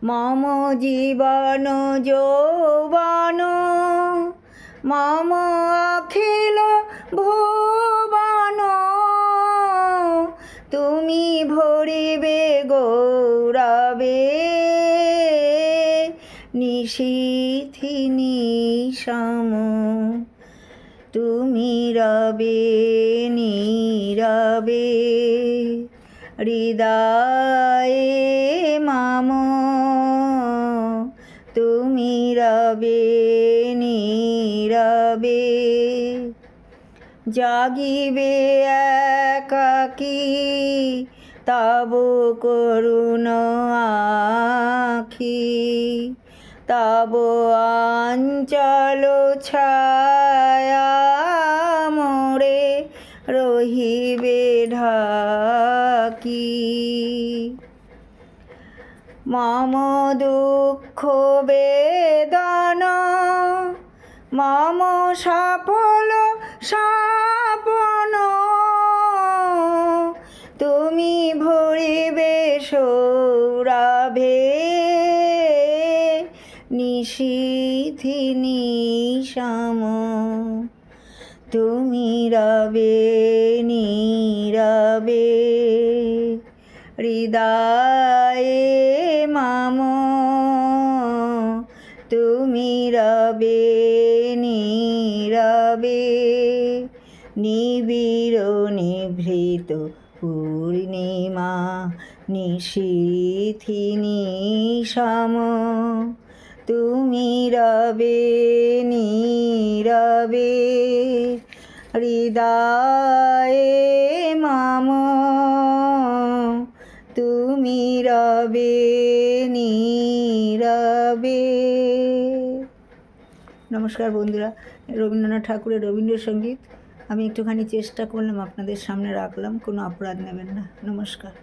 মম জীবন যৌবন মম অখিল ভুবন, তুমি ভরিবে গৌরবে নিশীথি নিশম, তুমি রবে নীরবে হৃদয়ে মম, তুমি রবে নীরবে জাগিবে একাকী তব করুণ আখি, তব অঞ্চল ছায়া মোরে রহিবে ঢাকি। মম দুঃখ বেদনা মম সফল স্বপ্ন, তুমি ভরিবে সৌরভে নিশীথি নিশম, তুমি রবে নীরবে হৃদয়ে মম, তুমি রবে নীরবে নিবিড় নিভৃত পূর্ণিমা নিশীথি নিশম, তুমি রবে নীরবে হৃদয়ে মম, তুমি রবে নীরবে। নমস্কার বন্ধুরা, রবীন্দ্রনাথ ঠাকুরের রবীন্দ্রসঙ্গীত আমি একটুখানি চেষ্টা করলাম, আপনাদের সামনে রাখলাম, কোনো অপরাধ নেবেন না। নমস্কার।